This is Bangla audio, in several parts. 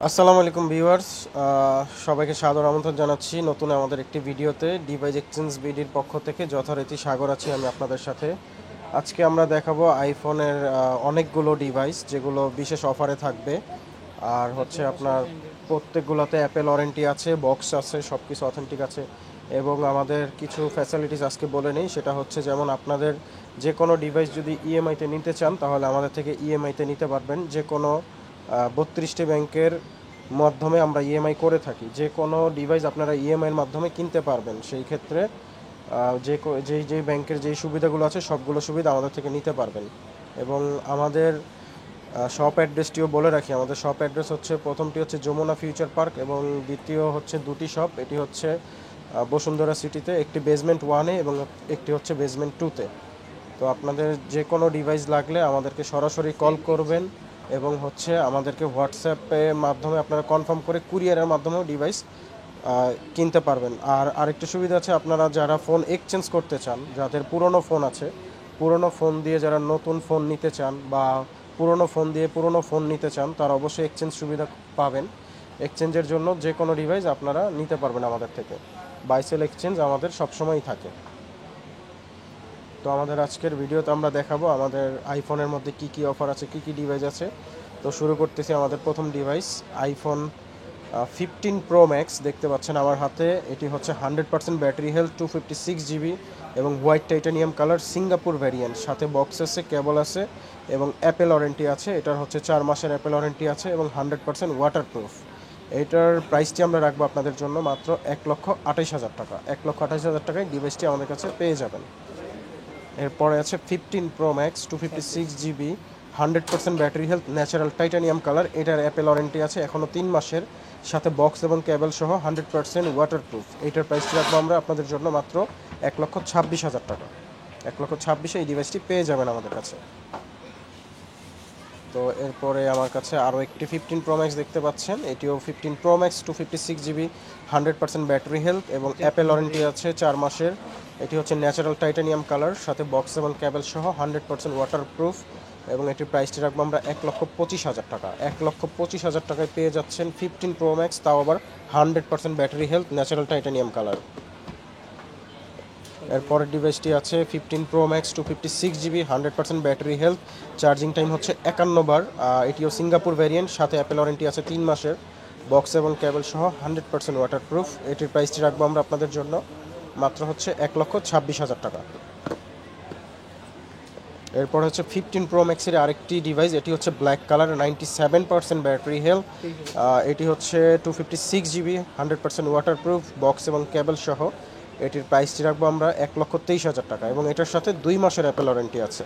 আসসালামু আলাইকুম ভিউয়ার্স, সবাইকে সাদর আমন্ত্রণ জানাচ্ছি নতুন আমাদের একটি ভিডিওতে। ডিভাইস এক্সচেঞ্জ বিডির পক্ষ থেকে যথারীতি সাগর আছি আমি আপনাদের সাথে। আজকে আমরা দেখাবো আইফোনের অনেকগুলো ডিভাইস যেগুলো বিশেষ অফারে থাকবে। আর হচ্ছে আপনার প্রত্যেকগুলোতে অ্যাপেল ওয়ারেন্টি আছে, বক্স আছে, সব কিছু অথেন্টিক আছে। এবং আমাদের কিছু ফ্যাসিলিটিস আজকে বলে নিই, সেটা হচ্ছে যেমন আপনাদের যে কোনো ডিভাইস যদি ইএমআইতে নিতে চান তাহলে আমাদের থেকে ইএমআইতে নিতে পারবেন। যে কোনো 32টি ব্যাংকের মাধ্যমে আমরা ইএমআই করে থাকি। যে কোনো ডিভাইস আপনারা ইএমআইয়ের মাধ্যমে কিনতে পারবেন। সেই ক্ষেত্রে যেই ব্যাংকের যেই সুবিধাগুলো আছে সবগুলো সুবিধা আমাদের থেকে নিতে পারবেন। এবং আমাদের শপ অ্যাড্রেসটিও বলে রাখি। আমাদের শপ অ্যাড্রেস হচ্ছে, প্রথমটি হচ্ছে যমুনা ফিউচার পার্ক এবং দ্বিতীয় হচ্ছে দুটি শপ। এটি হচ্ছে বসুন্ধরা সিটিতে, একটি বেসমেন্ট 1-এ এবং একটি হচ্ছে বেসমেন্ট 2-তে। তো আপনাদের যে কোনো ডিভাইস লাগলে আমাদেরকে সরাসরি কল করবেন এবং হচ্ছে আমাদেরকে হোয়াটসঅ্যাপের মাধ্যমে আপনারা কনফার্ম করে কুরিয়ারের মাধ্যমেও ডিভাইস কিনতে পারবেন। আর আরেকটা সুবিধা আছে, আপনারা যারা ফোন এক্সচেঞ্জ করতে চান, যাদের পুরনো ফোন আছে, পুরনো ফোন দিয়ে যারা নতুন ফোন নিতে চান বা পুরনো ফোন দিয়ে পুরনো ফোন নিতে চান, তারা অবশ্যই এক্সচেঞ্জ সুবিধা পাবেন। এক্সচেঞ্জের জন্য যে কোনো ডিভাইস আপনারা নিতে পারবেন আমাদের থেকে। বাইসেল এক্সচেঞ্জ আমাদের সবসময়ই থাকে। তো আমাদের আজকের ভিডিওতে আমরা দেখাবো আমাদের আইফোনের মধ্যে কি কি অফার আছে, কি কি ডিভাইস আছে। তো শুরু করতেছি আমাদের প্রথম ডিভাইস, আইফোন 15 প্রো ম্যাক্স। দেখতে পাচ্ছেন আমার হাতে, এটি হচ্ছে 100% ব্যাটারি হেলথ, 256 জিবি এবং white titanium colour, Singapore variant. সাথে বক্স আছে, কেবল আছে এবং অ্যাপেল ওয়ারেন্টি আছে। এটার হচ্ছে 4 মাসের অ্যাপেল ওয়ারেন্টি আছে এবং 100% ওয়াটারপ্রুফ। এইটার প্রাইসটি আমরা রাখবো আপনাদের জন্য মাত্র 1,28,000 টাকা। 1,28,000 টাকায় ডিভাইসটি আমাদের কাছে পেয়ে যাবেন। এরপরে আছে 15 pro max, 256 GB, 100% battery health, natural titanium colour. এটার অ্যাপেল ওয়ারেন্টি আছে এখনও 3 মাসের, সাথে বক্স এবং কেবল সহ 100% ওয়াটারপ্রুফ। এইটার প্রাইসটি রাখবো আমরা আপনাদের জন্য মাত্র 1,26,000 টাকা। 1,26,000 এই ডিভাইসটি পেয়ে যাবেন আমাদের কাছে। তো এরপরে আমার কাছে আরও একটি 15 প্রো ম্যাক্স দেখতে পাচ্ছেন। এটিও 15 pro max, 256 GB, 100% battery health এবং অ্যাপেল ওয়ারেন্টি আছে 4 মাসের। এটি হচ্ছে ন্যাচারাল টাইটানিয়াম কালার, সাথে বক্স এবং কেবল সহ 100% ওয়াটারপ্রুফ। এবং এটির প্রাইসটি রাখবো আমরা 1,25,000 টাকা। 1,25,000 টাকায় পেয়ে যাচ্ছেন 15 প্রো ম্যাক্স, তাও আবার 100% battery health, natural titanium colour. এরপরের ডিভাইসটি আছে 15 pro max, 256 GB, 100% battery health, charging time হচ্ছে 51 বার। এটিও সিঙ্গাপুর ভ্যারিয়েন্ট, সাথে অ্যাপেল ওয়ারেন্টি আছে 3 মাসের, বক্স এবং কেবল সহ 100% ওয়াটারপ্রুফ। এটির প্রাইসটি রাখবো আমরা আপনাদের জন্য মাত্র হচ্ছে 1,26,000 টাকা। এরপর হচ্ছে 15 প্রো ম্যাক্সের আরেকটি ডিভাইস, এটি হচ্ছে ব্ল্যাক কালার, 97% ব্যাটারি হেলথ। এটি হচ্ছে 256 জিবি, 100% ওয়াটারপ্রুফ, বক্স এবং কেবল সহ। এটির প্রাইসটি রাখবো আমরা 1,23,000 টাকা এবং এটার সাথে 2 মাসের অ্যাপেল ওয়ারেন্টি আছে।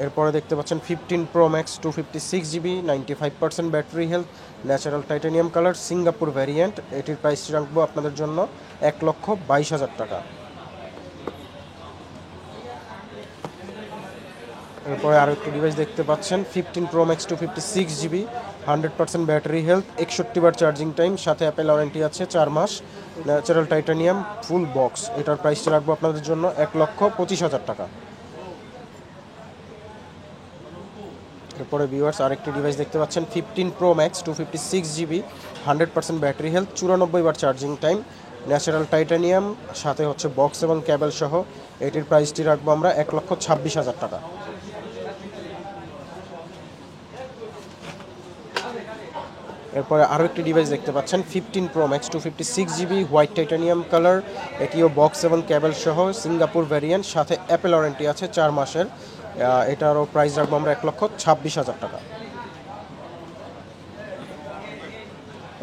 এরপরে দেখতে পাচ্ছেন 15 pro max, 256 GB, 95% battery health, natural titanium colour, Singapore variant. এটির প্রাইসটি রাখবো আপনাদের জন্য 1,22,000 টাকা। এরপরে আরও একটি ডিভাইস দেখতে পাচ্ছেন 15 pro max, 256 GB, 100% battery health, 61 বার চার্জিং টাইম, সাথে অ্যাপেল ওয়ারেন্টি আছে 4 মাস, ন্যাচারাল টাইটানিয়াম, ফুল বক্স। এটার প্রাইসটি রাখবো আপনাদের জন্য 1,25,000 টাকা। এরপরে ভিউয়ার্স আরেকটি ডিভাইস দেখতে পাচ্ছেন 15 pro max, 256 GB, 100% battery health, 94 বার চার্জিং টাইম, ন্যাচারাল টাইটানিয়াম, সাথে হচ্ছে বক্স এবং কেবল সহ। এটির প্রাইসটি রাখবো আমরা 1,26,000 টাকা। এরপরে আরও একটি ডিভাইস দেখতে পাচ্ছেন 15 pro max, 256 GB, white titanium colour. এটিও বক্স এবং কেবল সহ, সিঙ্গাপুর ভ্যারিয়েন্ট, সাথে অ্যাপেল ওয়ারেন্টি আছে 4 মাসের। এটারও প্রাইস রাখবো আমরা 1,26,000 টাকা।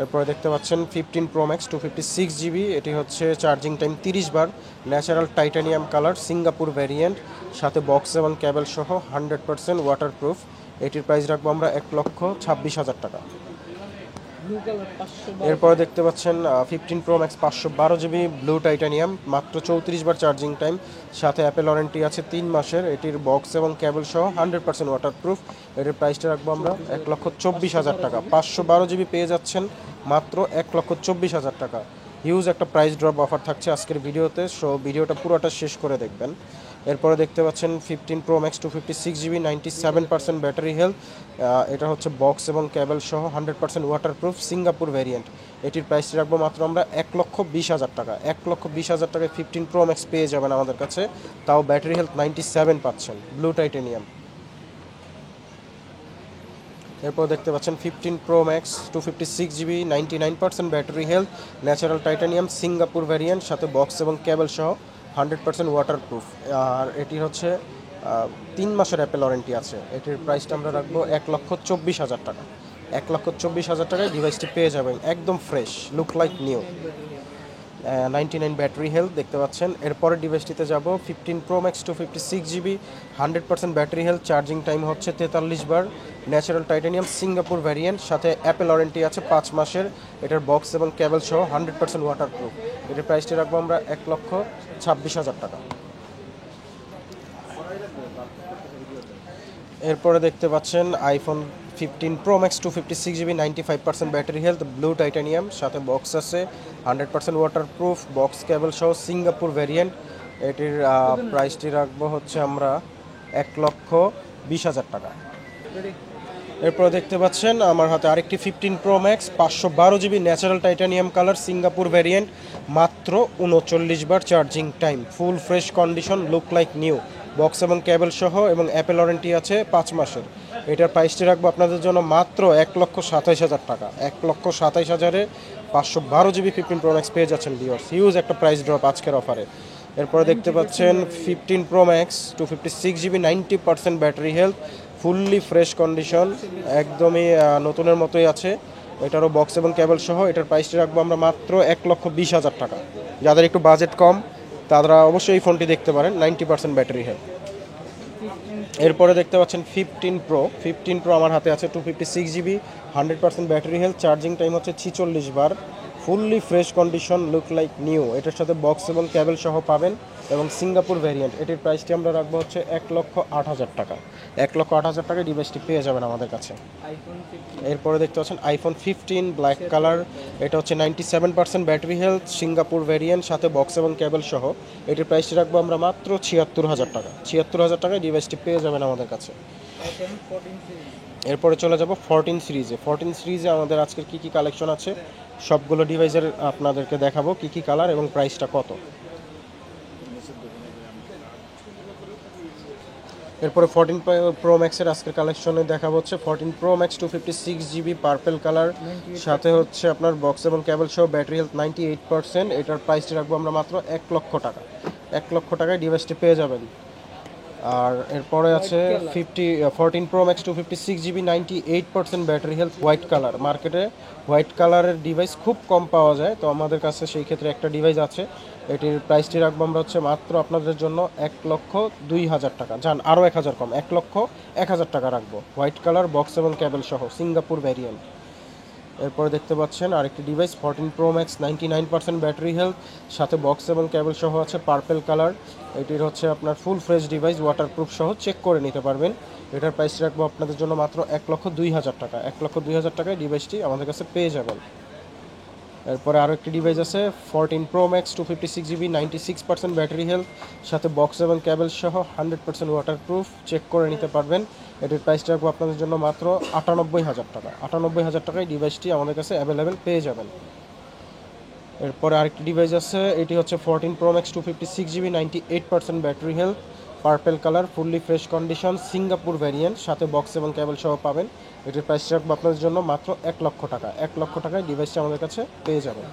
এরপরে দেখতে পাচ্ছেন 15 প্রো ম্যাক্স, 256 জিবি, এটি হচ্ছে চার্জিং টাইম 30 বার, natural titanium colour, Singapore variant, সাথে বক্স এবং কেবল সহ 100% ওয়াটারপ্রুফ। এটির প্রাইস রাখবো আমরা 1,26,000 টাকা। এরপরে দেখতে পাচ্ছেন 15 pro max, 512 GB, blue titanium, মাত্র 34 বার চার্জিং টাইম, সাথে অ্যাপেল ওয়ারেন্টি আছে 3 মাসের। এটির বক্স এবং কেবল সহ 100% ওয়াটারপ্রুফ। এটির প্রাইসটা রাখবো আমরা 1,24,000 টাকা। 512 জিবি পেয়ে যাচ্ছেন মাত্র 1,24,000 টাকা। হিউজ একটা প্রাইস ড্রপ অফার থাকছে আজকের ভিডিওতে, সো ভিডিওটা পুরোটা শেষ করে দেখবেন। এরপরে দেখতে পাচ্ছেন 15 pro max 256GB 97% battery health. এটা হচ্ছে বক্স এবং কেবল সহ 100% ওয়াটারপ্রুফ সিঙ্গাপুর ভ্যারিয়েন্ট। এটির প্রাইসটি রাখবো মাত্র আমরা 1,20,000 টাকা। 1,20,000 টাকায় 15 প্রো ম্যাক্স পেয়ে যাবেন আমাদের কাছে, তাও ব্যাটারি হেলথ 97 পাচ্ছেন, ব্লু টাইটেনিয়াম। এরপর দেখতে পাচ্ছেন 15 pro max 256GB 99% battery health, natural titanium Singapore variant, সাথে বক্স এবং কেবল সহ 100% ওয়াটারপ্রুফ। আর এটি হচ্ছে 3 মাসের অ্যাপেল ওয়ারেন্টি আছে। এটির প্রাইসটা আমরা রাখবো 1,24,000 টাকা। 1,24,000 টাকায় ডিভাইসটি পেয়ে যাবেন একদম fresh, look like new. 99 battery health দেখতে পাচ্ছেন। এরপরের ডিভাইসটিতে যাব 15 pro max 256GB 100% battery health, charging time হচ্ছে 43 বার, ন্যাচারাল টাইটানিয়াম সিঙ্গাপুর ভ্যারিয়েন্ট, সাথে অ্যাপেল ওয়ারেন্টি আছে 5 মাসের। এটার বক্স এবং কেবল সহ 100% ওয়াটারপ্রুফ। এটার প্রাইসটি রাখবো আমরা 1,26,000 টাকা। এরপরে দেখতে পাচ্ছেন iPhone 15 pro max 256GB 95% battery health, blue titanium, সাথে বক্স আছে 100% ওয়াটারপ্রুফ, বক্স কেবল সহ সিঙ্গাপুর ভ্যারিয়েন্ট। এটির প্রাইসটি রাখবো হচ্ছে আমরা 1,20,000 টাকা। এরপরে দেখতে পাচ্ছেন আমার হাতে আরেকটি 15 pro max 512GB natural titanium colour Singapore variant, মাত্র 39 বার charging time, full fresh condition, look like new, box এবং কেবল সহ, এবং অ্যাপেল ওয়ারেন্টি আছে 5 মাসের। এটার প্রাইসটি রাখবো আপনাদের জন্য মাত্র 1,27,000 টাকা। 1,27,000-এ 512GB 15 প্রো ম্যাক্স পেয়ে যাচ্ছেন ভিউয়ার্স। হিউজ একটা প্রাইস ড্রপ আজকের অফারে। এরপরে দেখতে পাচ্ছেন 15 pro max 256GB 90% battery health, fully fresh condition, একদমই নতুনের মতোই আছে। এটারও বক্স এবং কেবল সহ। এটার প্রাইসটি রাখবো আমরা মাত্র 1,20,000 টাকা। যাদের একটু বাজেট কম তারা অবশ্যই এই ফোনটি দেখতে পারেন, 90% ব্যাটারি হেলথ। এরপরে দেখতে পাচ্ছেন 15 প্রো আমার হাতে আছে 256GB 100% battery health, charging time হচ্ছে 46 বার, fully fresh condition, look like new. এটার সাথে বক্স এবং কেবল সহ পাবেন, এবং সিঙ্গাপুর ভ্যারিয়েন্ট। এটির প্রাইসটি আমরা রাখবো হচ্ছে 1,08,000 টাকা। 1,08,000 টাকায় ডিভাইসটি পেয়ে যাবেন আমাদের কাছে। এরপরে দেখতে পাচ্ছেন আইফোন 15 ব্ল্যাক কালার। এটা হচ্ছে 97% ব্যাটারি হেলথ, সিঙ্গাপুর ভ্যারিয়েন্ট, সাথে বক্স এবং কেবল সহ। এটির প্রাইসটি রাখবো আমরা মাত্র 76,000 টাকা। 76,000 টাকায় ডিভাইসটি পেয়ে যাবেন আমাদের কাছে। এরপরে চলে যাব 14 সিরিজে। 14 সিরিজে আমাদের আজকের কী কী কালেকশন আছে সবগুলো ডিভাইসের আপনাদেরকে দেখাবো, কী কী কালার এবং প্রাইসটা কত। এরপরে 14 প্রো ম্যাক্সের আজকের কালেকশনে দেখা হচ্ছে 14 pro max 256GB purple colour, সাথে হচ্ছে আপনার বক্স এবং কেবল সহ, ব্যাটারি হেলথ 98%। এটার প্রাইসটি রাখবো আমরা মাত্র 1,00,000 টাকা। 1,00,000 টাকায় ডিভাইসটি পেয়ে যাবেন। আর এরপরে আছে 14 pro max 256GB 98% battery health, white colour. মার্কেটে হোয়াইট কালারের ডিভাইস খুব কম পাওয়া যায়, তো আমাদের কাছে সেই ক্ষেত্রে একটা ডিভাইস আছে। এটির প্রাইসটি রাখবো আমরা হচ্ছে মাত্র আপনাদের জন্য 1,02,000 টাকা। যান আরও 1,000 কম, 1,01,000 টাকা রাখবো। হোয়াইট কালার, বক্স এবং কেবল সহ, সিঙ্গাপুর ভ্যারিয়েন্ট। এরপরে দেখতে পাচ্ছেন আরেকটি device 14 pro max 99% battery health, সাথে বক্স এবং কেবল সহ আছে, পার্পেল কালার। এটির হচ্ছে আপনার ফুল ফ্রেশ ডিভাইস, ওয়াটারপ্রুফ সহ, চেক করে নিতে পারবেন। এটার প্রাইস রাখবো আপনাদের জন্য মাত্র 1,02,000 টাকা। 1,02,000 টাকায় ডিভাইসটি আমাদের কাছে পেয়ে যাবেন। এরপরে আরও একটি ডিভাইস আছে 14 pro max 256GB 96% battery health, সাথে বক্স এবং কেবল সহ, 100% ওয়াটারপ্রুফ, চেক করে নিতে পারবেন। এটির প্রাইসটা রাখবো আপনাদের জন্য মাত্র 98,000 টাকা। 98,000 টাকায় ডিভাইসটি আমাদের কাছে অ্যাভেলেবেল পেয়ে যাবেন। এরপরে আরেকটি ডিভাইস আছে, এটি হচ্ছে 14 pro max 256GB 98% battery health, purple colour, fully fresh condition, Singapore variant, সাথে বক্স এবং কেবল সহ পাবেন। এটির প্রাইস রাখবো আপনাদের জন্য মাত্র 1,00,000 টাকা। 1,00,000 টাকায় ডিভাইসটি আমাদের কাছে পেয়ে যাবেন।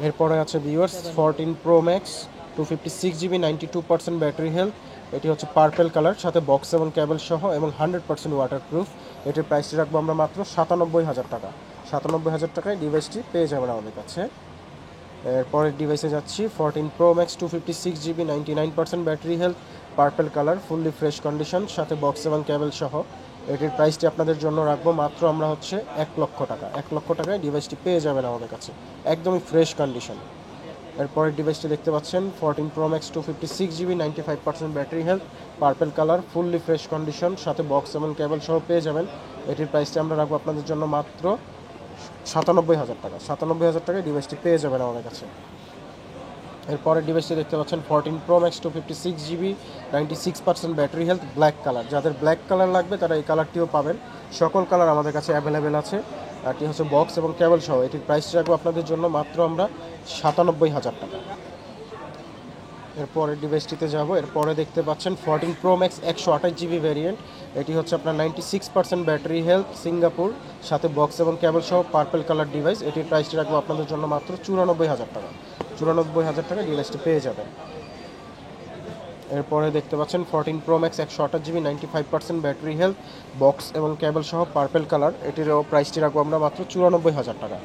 এরপরে আছে viewers 14 pro max 256GB 92% battery health. এটি হচ্ছে পার্পেল কালার, সাথে বক্স এবং কেবল সহ, এবং 100% ওয়াটারপ্রুফ। এটির প্রাইসটি রাখবো আমরা মাত্র 97,000 টাকা। 97,000 টাকায় ডিভাইসটি পেয়ে যাবেন আমাদের কাছে। এরপরের ডিভাইসে যাচ্ছি 14 pro max 256GB 99% battery health, purple colour, fully fresh condition, সাথে বক্স এবং কেবল সহ। এটির প্রাইসটি আপনাদের জন্য রাখবো মাত্র আমরা হচ্ছে 1,00,000 টাকা। 1,00,000 টাকায় ডিভাইসটি পেয়ে যাবেন আমাদের কাছে, একদমই ফ্রেশ কন্ডিশন। এরপরের ডিভাইসটি দেখতে পাচ্ছেন 14 pro max 256GB 95% battery health, purple colour, fully fresh condition, সাথে বক্স এবং কেবল সহ পেয়ে যাবেন। এটির প্রাইসটি আমরা রাখবো আপনাদের জন্য মাত্র 97,000 টাকা। 97,000 টাকায় ডিভাইসটি পেয়ে যাবেন আমাদের কাছে। এরপরের ডিভাইসটি দেখতে পাচ্ছেন 14 Pro Max 256 GB, 96% battery health, black colour. যাদের ব্ল্যাক কালার লাগবে তারা এই কালারটিও পাবেন। সকল কালার আমাদের কাছে অ্যাভেলেবেল আছে। এটি হচ্ছে বক্স এবং কেবল সহ। এটির প্রাইস রাখবো আপনাদের জন্য মাত্র আমরা 97,000 টাকা। এরপরের ডিভাইসটিতে যাব। এরপরে দেখতে পাচ্ছেন 14 Pro Max 128 GB ভ্যারিয়েন্ট। এটি হচ্ছে আপনার 96% ব্যাটারি হেলথ, সিঙ্গাপুর, সাথে বক্স এবং কেবল সহ পার্পল কালার ডিভাইস। এটির প্রাইসটি রাখবো আপনাদের জন্য মাত্র 94,000 টাকা। 94,000 টাকা ডিভাইসটি পেয়ে যাবেন। এরপরে দেখতে পাচ্ছেন 14 Pro Max 128 GB, 95% battery health, box এবং কেবল সহ পার্পল কালার। এটিরও প্রাইসটি রাখবো আমরা মাত্র 94,000 টাকা।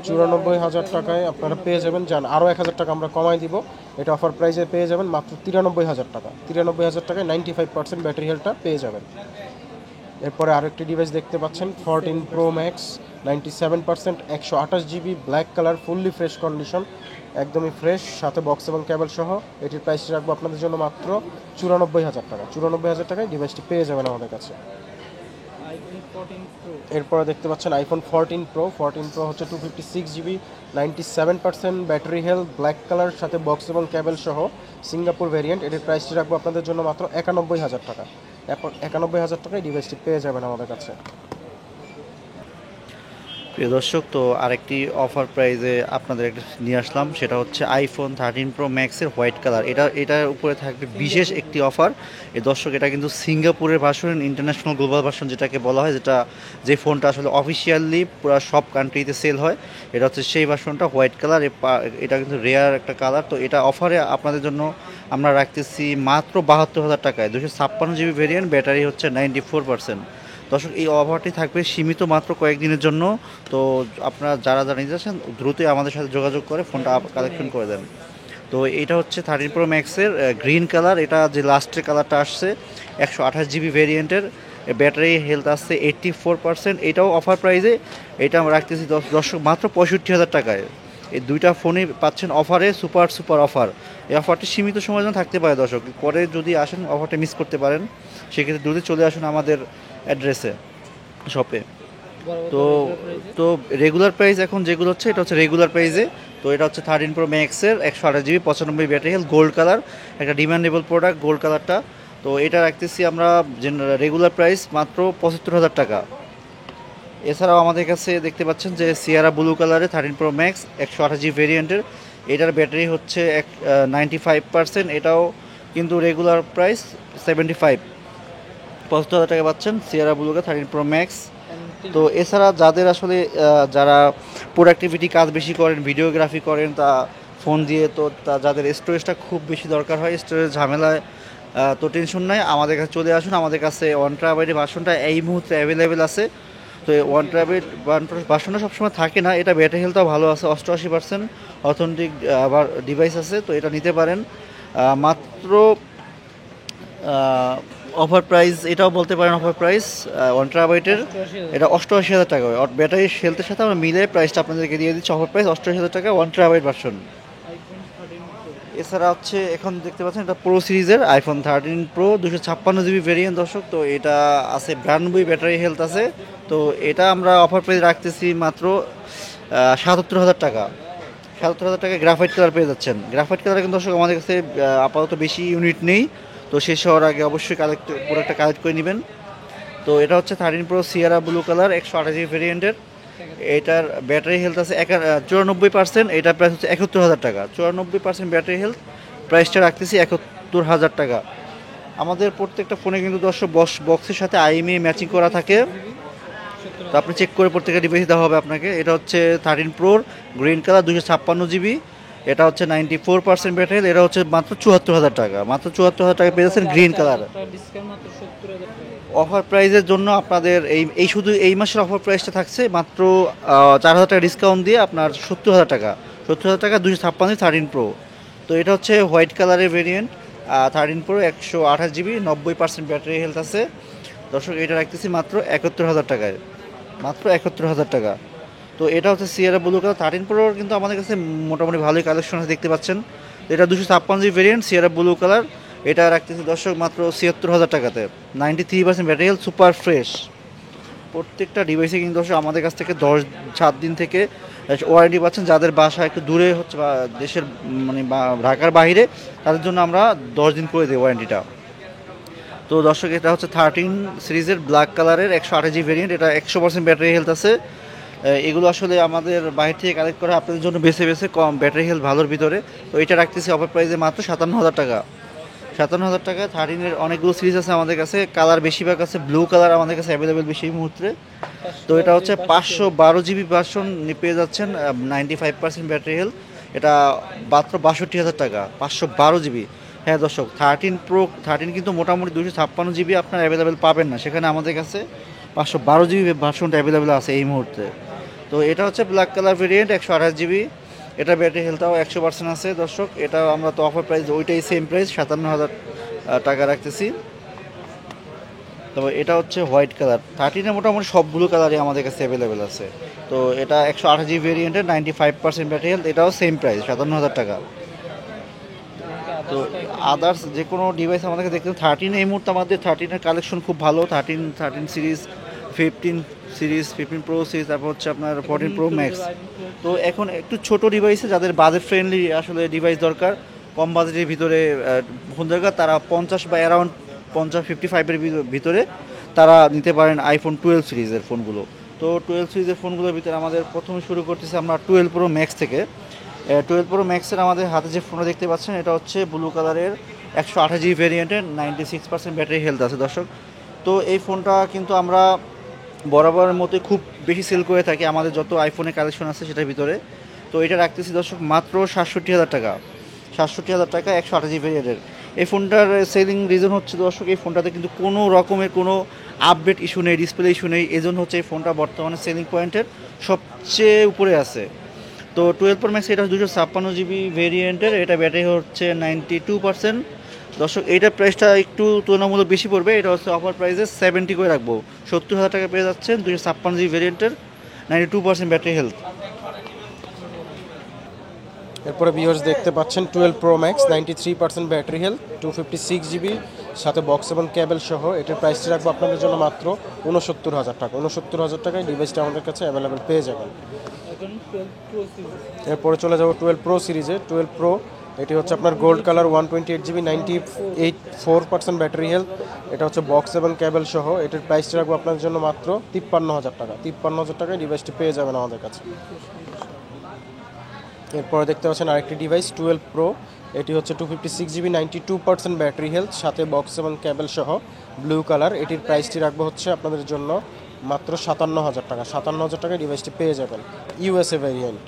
94,000 টাকায় আপনারা পেয়ে যাবেন। যান আরও 1,000 টাকা আমরা কমাই দিব। এটা অফার প্রাইসে পেয়ে যাবেন মাত্র 93,000 টাকা। 93,000 টাকায় 95% ব্যাটারি হেলথটা পেয়ে যাবেন। এরপরে আরেকটি ডিভাইস দেখতে পাচ্ছেন 14 Pro Max 97% 128 GB, black colour, fully fresh condition, একদমই ফ্রেশ, সাথে বক্স এবং কেবল সহ। এটির প্রাইসটি রাখবো আপনাদের জন্য মাত্র 94,000 টাকা। 94,000 টাকায় ডিভাইসটি পেয়ে যাবেন আমাদের কাছে। এরপরে দেখতে পাচ্ছেন আইফোন 14 Pro। 14 Pro হচ্ছে 256 GB, 97% battery health, black colour, সাথে বক্স এবং কেবল সহ, সিঙ্গাপুর ভ্যারিয়েন্ট। এটির প্রাইসটি রাখবো আপনাদের জন্য মাত্র 91,000 টাকা। 91,000 টাকায় ডিভাইসটি পেয়ে যাবেন আমাদের কাছে। প্রিয় দর্শক, তো আরেকটি অফার প্রাইজে আপনাদের একটা নিয়ে আসলাম, সেটা হচ্ছে আইফোন 13 Pro ম্যাক্সের হোয়াইট কালার। এটার উপরে থাকবে বিশেষ একটি অফার। এই দর্শক, এটা কিন্তু সিঙ্গাপুরের ভার্সন, ইন্টারন্যাশনাল গ্লোবাল ভার্সন যেটাকে বলা হয়, যে ফোনটা আসলে অফিসিয়ালি পুরো সব কান্ট্রিতে সেল হয়, এটা হচ্ছে সেই ভার্সনটা, হোয়াইট কালার। এটা কিন্তু রেয়ার একটা কালার। তো এটা অফারে আপনাদের জন্য আমরা রাখতেছি মাত্র 72,000 টাকায়। 256 GB ভেরিয়েন্ট, ব্যাটারি হচ্ছে 94%। দর্শক, এই অফারটি থাকবে সীমিত মাত্র কয়েকদিনের জন্য। তো আপনারা যারা নিতে চাচ্ছেন দ্রুতই আমাদের সাথে যোগাযোগ করে ফোনটা কালেকশন করে দেন। তো এটা হচ্ছে 13 Pro ম্যাক্সের গ্রিন কালার। এটা যে লাস্টের কালারটা আসছে 128 GB ভেরিয়েন্টের, ব্যাটারি হেলথ আসছে 84%। এটাও অফার প্রাইসে। এটা আমরা রাখতেছি দর্শক মাত্র 65,000 টাকায়। এই দুইটা ফোনই পাচ্ছেন অফারে, সুপার অফার। এই অফারটি সীমিত সময়ের জন্য থাকতে পারে দর্শক। পরে যদি আসেন অফারটা মিস করতে পারেন, সেক্ষেত্রে দ্রুত চলে আসুন আমাদের অ্যাড্রেসে, শপে। তো তো রেগুলার প্রাইস এখন যেগুলো হচ্ছে, এটা হচ্ছে রেগুলার প্রাইসে। তো এটা হচ্ছে 13 Pro ম্যাক্সের 128 GB, 95 battery health, gold colour, একটা ডিমান্ডেবল প্রোডাক্ট গোল্ড কালারটা। তো এটা রাখতেছি আমরা রেগুলার প্রাইস মাত্র 75,000 টাকা। এছাড়াও আমাদের কাছে দেখতে পাচ্ছেন যে সিয়ারা ব্লু কালারে 13 Pro ম্যাক্স 128 GB ভেরিয়েন্টের, এটার ব্যাটারি হচ্ছে 95%। এটাও কিন্তু রেগুলার প্রাইস 75। 75,000 টাকা পাচ্ছেন সিয়ারা ব্লুকে 13 Pro ম্যাক্স। তো এছাড়া যাদের আসলে যারা প্রোডাক্টিভিটি কাজ বেশি করেন, ভিডিওগ্রাফি করেন, তা ফোন দিয়ে, তো যাদের স্টোরেজটা খুব বেশি দরকার হয়, স্টোরেজ ঝামেলায়, তো টেনশন নাই, আমাদের কাছে চলে আসুন। আমাদের কাছে 1 TB ভার্সনটা এই মুহূর্তে অ্যাভেলেবেল আছে। তো এই 1 TB ভার্সনটা সবসময় থাকে না। এটা ব্যাটারি হেলথটাও ভালো আছে, 88% অথেন্টিক আবার ডিভাইস আছে। তো এটা নিতে পারেন মাত্র অফার প্রাইস, এটাও বলতে পারেন অফার প্রাইস 1 TB'ের। এটা 88,000 টাকা। ব্যাটারি হেলথের সাথে আমরা মিলে প্রাইসটা আপনাদেরকে দিয়ে দিচ্ছি। অফার প্রাইস 88,000 টাকা, 1 TB ভার্সন। এছাড়া হচ্ছে এখন দেখতে পাচ্ছেন এটা প্রো সিরিজের আইফোন 13 Pro 256 GB ভেরিয়েন্ট দর্শক। তো এটা আছে 92 ব্যাটারি হেলথ আছে। তো এটা আমরা অফার প্রাইস রাখতেছি মাত্র 77,000 টাকা। 77,000 টাকায় গ্রাফাইট কালার পেয়ে যাচ্ছেন। গ্রাফাইট কালার কিন্তু দর্শক আমাদের কাছে আপাতত বেশি ইউনিট নেই। তো শেষ হওয়ার আগে অবশ্যই প্রোডাক্টটা কালেক্ট করে নেবেন। তো এটা হচ্ছে 13 Pro সিয়ারা ব্লু কালার 128 GB ভেরিয়েন্টের। এটার ব্যাটারি হেলথ আছে 94%। এটার প্রাইস হচ্ছে 71,000 টাকা। 94% ব্যাটারি হেলথ, প্রাইসটা রাখতেছি 71,000 টাকা। আমাদের প্রত্যেকটা ফোনে কিন্তু দর্শক বক্সের সাথে IMEI ম্যাচিং করা থাকে। তো আপনি চেক করে প্রত্যেকটা ডিভাইস দেওয়া হবে আপনাকে। এটা হচ্ছে 13 Pro গ্রিন কালার 256 GB। এটা হচ্ছে 94% ব্যাটারি। এটা হচ্ছে মাত্র 74,000 টাকা। মাত্র 74,000 টাকা পেয়ে যাচ্ছেন গ্রিন কালার। অফার প্রাইজের জন্য আপনাদের এই শুধু এই মাসের অফার প্রাইসটা থাকছে মাত্র 4,000 টাকা ডিসকাউন্ট দিয়ে আপনার 70,000 টাকা। 70,000 টাকা 256 13 Pro। তো এটা হচ্ছে হোয়াইট কালারের variant 13 Pro 128 GB, 90% battery health আছে দর্শক। এটা রাখতেছি মাত্র 71,000 টাকায়, মাত্র 71,000 টাকা। তো এটা হচ্ছে সিয়ারা ব্লু কালার 13 Pro, কিন্তু আমাদের কাছে মোটামুটি ভালোই কালেকশন আছে দেখতে পাচ্ছেন। এটা 256 GB ভেরিয়েন্ট সিয়ারা ব্লু কালার। এটা রাখতেছি দর্শক মাত্র 76,000 টাকাতে। 93% ব্যাটারি হেলথ, সুপার ফ্রেশ। প্রত্যেকটা ডিভাইসে কিন্তু দর্শক আমাদের কাছ থেকে 7 দিন থেকে ওয়ারেন্টি পাচ্ছেন। যাদের বাসা একটু দূরে হচ্ছে বা দেশের মানে বা ঢাকার বাইরে, তাদের জন্য আমরা 10 দিন করে দিই ওয়ারেন্টিটা। তো দর্শক, এটা হচ্ছে 13 সিরিজের ব্ল্যাক কালারের 128 ভেরিয়েন্ট। এটা 100% ব্যাটারি হেলথ আছে। এগুলো আসলে আমাদের বাইরে থেকে কালেক্ট করা আপনাদের জন্য বেছে বেছে কম ব্যাটারি হেলথ ভালোর ভিতরে। তো এটা রাখতেছি অফার প্রাইসে মাত্র 57,000 টাকা। 57,000 টাকা। 13-এর অনেকগুলো সিরিজ আছে আমাদের কাছে, কালার বেশিরভাগ আছে ব্লু কালার আমাদের কাছে অ্যাভেলেবেল বেশি এই মুহূর্তে। তো এটা হচ্ছে 512 জিবি ভার্সন পেয়ে যাচ্ছেন, 95% ব্যাটারি হেলথ। এটা মাত্র 62,000 টাকা, 512 জিবি। হ্যাঁ দর্শক, 13 কিন্তু মোটামুটি 256 জিবি আপনার অ্যাভেলেবেল পাবেন না, সেখানে আমাদের কাছে 512 জিবি ভার্সনটা অ্যাভেলেবেল আছে এই মুহূর্তে। তো এটা হচ্ছে ব্ল্যাক কালার ভেরিয়েন্ট, 128 জিবি। এটা ব্যাটারি হেলথটাও 100% আছে দর্শক। এটা আমরা তো অফার প্রাইস ওইটাই সেম প্রাইস 57,000 টাকা রাখতেছি। তবে এটা হচ্ছে হোয়াইট কালার। 13-এ মোটামুটি সবগুলো কালারই আমাদের কাছে অ্যাভেলেবেল আছে। তো এটা 128 ভেরিয়েন্টের 95% ব্যাটারি হেলথ, এটাও সেম প্রাইস 57,000 টাকা। তো আদার্স যে কোনো ডিভাইস আমাদেরকে দেখতে 13 এই মুহূর্তে আমাদের 13-এর কালেকশন খুব ভালো। 13 সিরিজ, 15 প্রো সিরিজ, তারপর হচ্ছে আপনার 14 প্রো ম্যাক্স। তো এখন একটু ছোট ডিভাইসে যাদের বাজেট ফ্রেন্ডলি আসলে ডিভাইস দরকার, কম বাজেটের ভিতরে ফোন দরকার, তারা 50 বা অ্যারাউন্ড 55-এর ভিতরে তারা নিতে পারেন আইফোন 12 সিরিজের ফোনগুলো। তো 12 সিরিজের ফোনগুলোর ভিতরে আমাদের প্রথমে শুরু করতেছি আমরা 12 প্রো ম্যাক্স থেকে। 12 প্রো ম্যাক্সের আমাদের হাতে যে ফোনটা দেখতে পাচ্ছেন, এটা হচ্ছে ব্লু কালারের 128 জিবি ভেরিয়েন্টের, 96% ব্যাটারি হেলথ আছে দর্শক। তো এই ফোনটা কিন্তু আমরা বরাবরের মতোই খুব বেশি সেল করে থাকি আমাদের যত আইফোনের কালেকশন আছে সেটার ভিতরে। তো এটা রাখতেছি দর্শক মাত্র 67,000 টাকা। 67,000 টাকা 128 ভেরিয়েন্টের এই ফোনটার সেলিং রিজন হচ্ছে দর্শক, এই ফোনটাতে কিন্তু কোনো রকমের কোনো আপডেট ইস্যু নেই, ডিসপ্লে ইস্যু নেই। এই জন্য হচ্ছে এই ফোনটা বর্তমানে সেলিং পয়েন্টের সবচেয়ে উপরে আছে। তো 12 প্রো ম্যাক্স এটা 256 জিবি ভেরিয়েন্টের, এটা ব্যাটারি হচ্ছে 92%। দর্শক, এইটার প্রাইসটা একটু তুলনামূলক বেশি পড়বে। এটা হচ্ছে অফার প্রাইসে 70 করে রাখবো, 70,000 টাকা পেয়ে যাচ্ছেন 256 জিবি ভেরিয়েন্টের, 92% ব্যাটারি হেলথ। এরপরে ভিউয়ার্স দেখতে পাচ্ছেন 12 pro max, 93% battery health, 256 GB, সাথে বক্স এবং কেবল সহ। এটার প্রাইসটি রাখবো আপনাদের জন্য মাত্র 69,000 টাকা। 69,000 টাকায় ডিভাইসটা আমাদের কাছে অ্যাভেলেবেল পেয়ে যাবেন। এরপরে চলে যাবো 12 প্রো সিরিজে। 12 প্রো, এটি হচ্ছে আপনার gold colour, 128 GB, 94% battery health. এটা হচ্ছে বক্স এবং কেবল সহ। এটার প্রাইসটি রাখবো আপনাদের জন্য মাত্র 53,000 টাকা। 53,000 টাকায় ডিভাইসটি পেয়ে যাবেন আমাদের কাছে। এরপরে দেখতে পাচ্ছেন আরেকটি ডিভাইস 12 প্রো, এটি হচ্ছে 256 জিবি, 92% ব্যাটারি হেলথ, সাথে বক্স এবং কেবল সহ, ব্লু কালার। এটির প্রাইসটি রাখবো হচ্ছে আপনাদের জন্য মাত্র 57,000 টাকা। 57,000 টাকায় ডিভাইসটি পেয়ে যাবেন, ইউএসএ ভ্যারিয়েন্ট।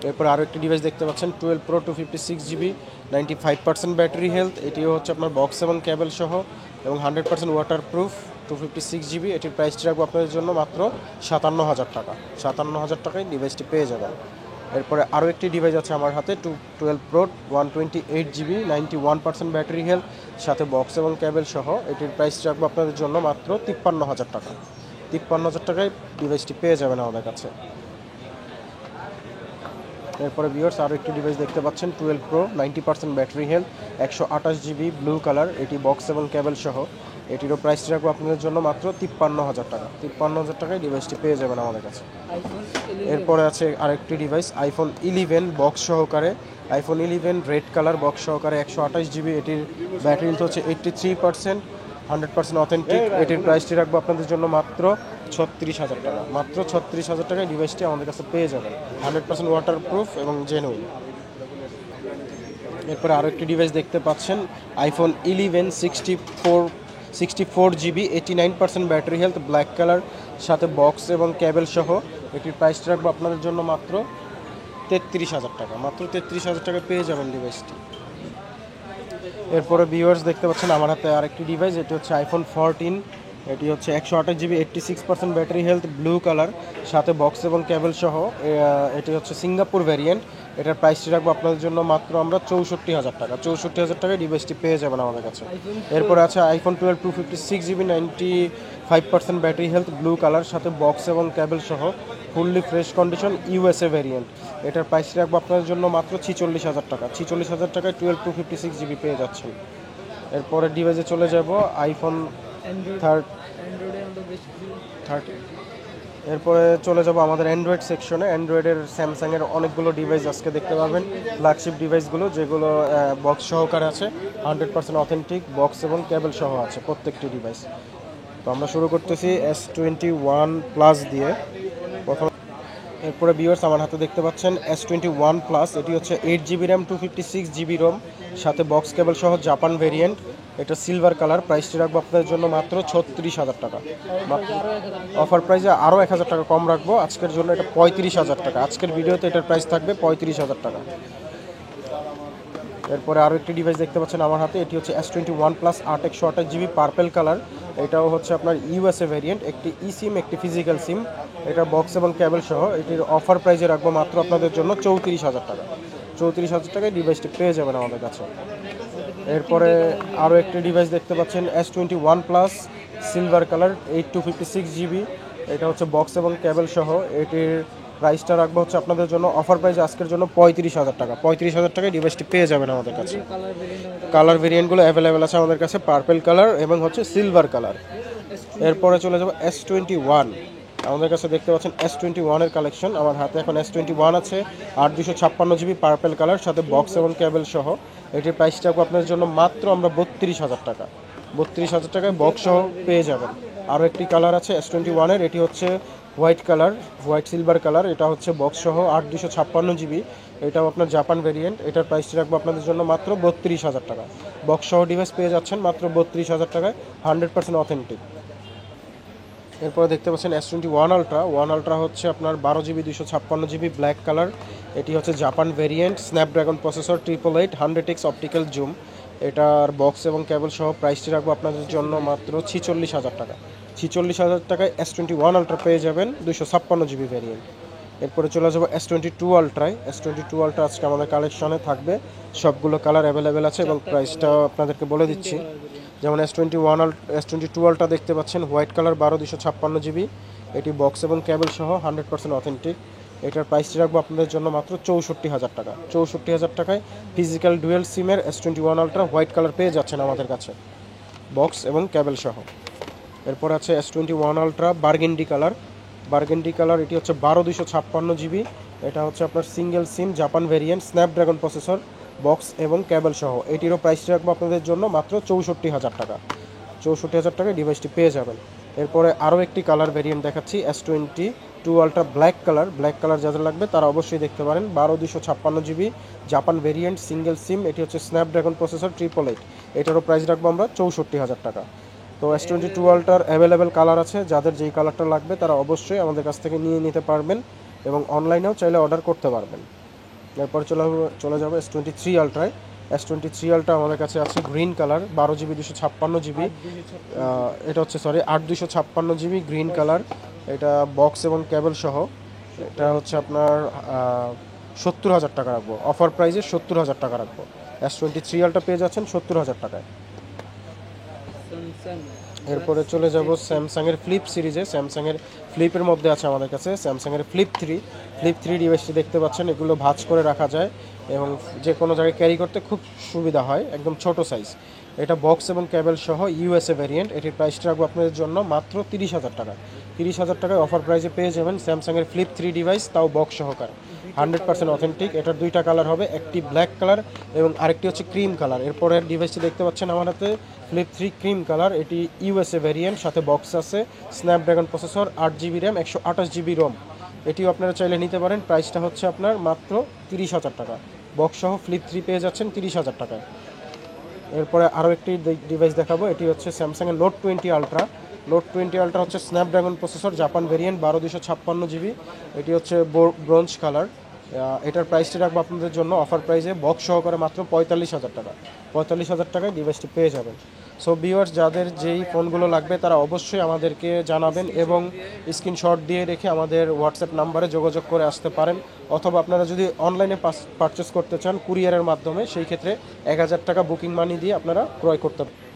এরপর আরও একটি ডিভাইস দেখতে পাচ্ছেন 12 প্রো, 256 জিবি, 95% ব্যাটারি হেলথ। এটিও হচ্ছে আপনার বক্স এবং কেবল সহ এবং 100% ওয়াটার প্রুফ, 256 জিবি। এটির প্রাইসটি রাখবো আপনাদের জন্য মাত্র 57,000 টাকা। 57,000 টাকায় ডিভাইসটি পেয়ে যাবেন। এরপরে আরও একটি ডিভাইস আছে আমার হাতে 12 প্রো, 128 জিবি, 91% ব্যাটারি হেলথ, সাথে বক্স এবং কেবল সহ। এটির প্রাইস রাখবো আপনাদের জন্য মাত্র 53,000 টাকা। 53,000 টাকায় ডিভাইসটি পেয়ে যাবেন আমাদের কাছে। এরপরে ভিউয়ার্স আরও একটি ডিভাইস দেখতে পাচ্ছেন 12 pro, 90% battery health, 128 GB, blue colour. এটি বক্স এবং কেবল সহ। এটিরও প্রাইস রাখবো আপনাদের জন্য মাত্র 53,000 টাকা। 53,000 টাকায় ডিভাইসটি পেয়ে যাবেন আমাদের কাছে। এরপরে আছে আরেকটি ডিভাইস আইফোন 11 বক্স সহকারে। আইফোন 11 রেড কালার বক্স সহকারে, 128 জিবি। এটির ব্যাটারি হেলথ হচ্ছে 83%, 100% অথেন্টিক। এটির প্রাইসটি রাখবো আপনাদের জন্য মাত্র 36,000 টাকা। মাত্র 36,000 টাকায় ডিভাইসটি আমাদের কাছে পেয়ে যাবেন, 100% ওয়াটার প্রুফ এবং জেনুইন। এরপরে আরও একটি ডিভাইস দেখতে পাচ্ছেন iPhone 11 64 GB, 89% battery health, black colour, সাথে বক্স এবং কেবল সহ। এটির প্রাইসটা রাখবো আপনাদের জন্য মাত্র 33,000 টাকা। মাত্র 33,000 টাকা পেয়ে যাবেন ডিভাইসটি। এরপরে ভিউয়ার্স দেখতে পাচ্ছেন আমার হাতে আরেকটি ডিভাইস, এটি হচ্ছে আইফোন 14। এটি হচ্ছে 128 GB, 86% battery health, blue colour, সাথে বক্স এবং কেবল সহ। এটি হচ্ছে সিঙ্গাপুর ভ্যারিয়েন্ট। এটার প্রাইসটি রাখবো আপনাদের জন্য মাত্র আমরা 64,000 টাকা। 64,000 টাকায় ডিভাইসটি পেয়ে যাবেন আমাদের কাছে। এরপরে আছে iPhone 12 256 GB, 95% battery health, blue colour, সাথে বক্স এবং কেবল সহ, fully fresh condition, USA variant. এটার প্রাইসটি রাখবো আপনাদের জন্য মাত্র 46,000 টাকা। 46,000 টাকায় 12 256 জিবি পেয়ে যাচ্ছেন। এরপরে ডিভাইসে চলে যাব আইফোন 30। এরপরে চলে যাব আমাদের অ্যান্ড্রয়েড সেকশনে। অ্যান্ড্রয়েডের স্যামসাংয়ের অনেকগুলো ডিভাইস আজকে দেখতে পাবেন, ফ্ল্যাগশিপ ডিভাইসগুলো যেগুলো বক্স সহকারে আছে, 100% অথেন্টিক বক্স এবং কেবল সহ আছে প্রত্যেকটি ডিভাইস। তো আমরা শুরু করতেছি S21 প্লাস দিয়ে প্রথম। এরপরে ভিউয়ার্স আমার হাতে দেখতে পাচ্ছেন S21 প্লাস, এটি হচ্ছে 8 GB র্যাম 256 GB রোম, সাথে বক্স কেবল সহ জাপান ভেরিয়েন্ট। এটা সিলভার কালার। প্রাইসটি রাখবো আপনাদের জন্য মাত্র 36,000 টাকা। অফার প্রাইসে আরও 1,000 টাকা কম রাখবো আজকের জন্য, এটা 35,000 টাকা। আজকের ভিডিওতে এটার প্রাইস থাকবে 35,000 টাকা। এরপরে আরও একটি ডিভাইস দেখতে পাচ্ছেন আমার হাতে, এটি হচ্ছে S21 plus 8 128 GB purple colour. এটাও হচ্ছে আপনার ইউএসএ ভেরিয়েন্ট, একটি ই সিম একটি ফিজিক্যাল সিম। এটা বক্স এবং কেবল সহ। এটির অফার প্রাইসে রাখবো মাত্র আপনাদের জন্য 34,000 টাকা। 34,000 টাকায় ডিভাইসটি পেয়ে যাবেন আমাদের কাছে। এরপরে আরও একটি ডিভাইস দেখতে পাচ্ছেন S21 plus silver colour 8256 GB। এটা হচ্ছে বক্স এবং কেবল সহ। এটির প্রাইসটা রাখবো হচ্ছে আপনাদের জন্য অফার প্রাইস আজকের জন্য 35,000 টাকা। 35,000 টাকায় ডিভাইসটি পেয়ে যাবেন আমাদের কাছে। কালার ভেরিয়েন্টগুলো অ্যাভেলেবেল আছে আমাদের কাছে, পার্পেল কালার এবং হচ্ছে সিলভার কালার। এরপরে চলে যাবো S21। আমাদের কাছে দেখতে পাচ্ছেন S21 এর কালেকশন। আমার হাতে এখন S21 আছে 8 256 GB পার্পেল কালার, সাথে বক্স এবং কেবল সহ। এটির প্রাইসটা আপনাদের জন্য মাত্র আমরা 32,000 টাকা। 32,000 টাকায় বক্স সহ পেয়ে যাবেন। আরও একটি কালার আছে S21 এর, এটি হচ্ছে white colour, white silver colour. এটা হচ্ছে বক্স সহ 8 256 GB। এটাও আপনার জাপান ভেরিয়েন্ট। এটার প্রাইসটি রাখবো আপনাদের জন্য মাত্র 32,000 টাকা। বক্স সহ ডিভাইস পেয়ে যাচ্ছেন মাত্র 32,000 টাকায়, 100% অথেন্টিক। এরপরে দেখতে পাচ্ছেন S21 আলট্রা। ওয়ান আলট্রা হচ্ছে আপনার 12 GB 256 GB ব্ল্যাক কালার। এটি হচ্ছে Japan variant, Snapdragon processor, 888 100x optical zoom. এটার বক্স এবং কেবল সহ প্রাইসটি রাখবো আপনাদের জন্য মাত্র 46,000 টাকা। 46,000 টাকায় S21 আলট্রা পেয়ে যাবেন 256 GB ভেরিয়েন্ট। এরপরে চলে যাবো S22 আলট্রায়। S22 আলট্রা আজকে আমাদের কালেকশনে থাকবে, সবগুলো কালার অ্যাভেলেবেল আছে এবং প্রাইসটাও আপনাদেরকে বলে দিচ্ছি। যেমন S22 আলট্রা দেখতে পাচ্ছেন হোয়াইট কালার 12 256 GB। এটি বক্স এবং কেবল সহ 100% অথেন্টিক। এটার প্রাইসটি রাখবো আপনাদের জন্য মাত্র 64,000 টাকা। 64,000 টাকায় ফিজিক্যাল ডুয়েল সিমের S21 আলট্রা হোয়াইট কালার পেয়ে যাচ্ছেন আমাদের কাছে, বক্স এবং কেবল সহ। এরপর আছে S21 ultra burgundy colour. Burgundy colour, এটি হচ্ছে 12 256 GB। এটা হচ্ছে আপনার single SIM Japan variant, Snapdragon processor, box এবং কেবল সহ। এটিরও প্রাইসটি রাখবো আপনাদের জন্য মাত্র 64,000 টাকা। 64,000 টাকায় ডিভাইসটি পেয়ে যাবেন। এরপরে আরও একটি কালার ভেরিয়েন্ট দেখাচ্ছি, S22 ultra black colour. Black colour যাদের লাগবে তারা অবশ্যই দেখতে পারেন। 12 256 GB জাপান ভেরিয়েন্ট, সিঙ্গেল সিম। এটি হচ্ছে স্ন্যাপড্রাগন প্রসেসর, 888। এটারও প্রাইস রাখবো আমরা 64,000 টাকা। তো S22 আলট্রার অ্যাভেলেবেল কালার আছে, যাদের যেই কালারটা লাগবে তারা অবশ্যই আমাদের কাছ থেকে নিয়ে নিতে পারবেন এবং অনলাইনেও চাইলে অর্ডার করতে পারবেন। এরপর চলে যাবো S23 আলট্রায়। S23 আলট্রা আমাদের কাছে আছে গ্রিন কালার, 12 GB 256 GB। এটা হচ্ছে 8 256 GB গ্রিন কালার। এটা বক্স এবং কেবল সহ। এটা হচ্ছে আপনার 70,000 টাকা রাখবো, অফার প্রাইসে 70,000 টাকা রাখবো। S23 আলট্রা পেয়ে যাচ্ছেন 70,000 টাকায়। এরপরে চলে যাব স্যামসাংয়ের ফ্লিপ সিরিজে। স্যামসাংয়ের ফ্লিপের মধ্যে আছে আমাদের কাছে স্যামসাংয়ের ফ্লিপ থ্রি ডিভাইসটি দেখতে পাচ্ছেন। এগুলো ভাঁজ করে রাখা যায় এবং যে কোনো জায়গায় ক্যারি করতে খুব সুবিধা হয়, একদম ছোট সাইজ। এটা বক্স এবং কেবল সহ ইউএসএ ভ্যারিয়েন্ট। এটির প্রাইসটা রাখবো আপনাদের জন্য মাত্র 30,000 টাকা। 30,000 টাকায় অফার প্রাইসে পেয়ে যাবেন স্যামসাংয়ের ফ্লিপ 3 ডিভাইস, তাও বক্স সহকারে, 100% অথেন্টিক। এটার দুইটা কালার হবে, একটি ব্ল্যাক কালার এবং আরেকটি হচ্ছে ক্রিম কালার। এরপরের ডিভাইসটি দেখতে পাচ্ছেন আমার হাতে ফ্লিপ 3 ক্রিম কালার। এটি ইউএসএ ভ্যারিয়েন্ট, সাথে বক্স আছে, Snapdragon processor, 8 GB RAM 128 GB ROM. এটিও আপনারা চাইলে নিতে পারেন। প্রাইসটা হচ্ছে আপনার মাত্র 30,000 টাকা। বক্স সহ ফ্লিপ 3 পেয়ে যাচ্ছেন 30,000 টাকায়। এরপরে আরও একটি ডিভাইস দেখাবো, এটি হচ্ছে স্যামসাংয়ের নোট 20 আলট্রা। নোট 20 আলট্রা হচ্ছে Snapdragon processor, Japan variant, 12 256 GB। এটি হচ্ছে ব্রোঞ্জ কালার। এটার প্রাইসটি রাখবো আপনাদের জন্য অফার প্রাইসে বক্স সহকারে মাত্র 45,000 টাকা। 45,000 টাকায় ডিভাইসটি পেয়ে যাবেন। সো ভিউয়ার্স, যাদের যেই ফোনগুলো লাগবে তারা অবশ্যই আমাদেরকে জানাবেন এবং স্ক্রিনশট দিয়ে রেখে আমাদের হোয়াটসঅ্যাপ নাম্বারে যোগাযোগ করে আসতে পারেন। অথবা আপনারা যদি অনলাইনে পারচেস করতে চান কুরিয়ারের মাধ্যমে, সেই ক্ষেত্রে 1,000 টাকা বুকিং মানি দিয়ে আপনারা ক্রয় করতে পারেন।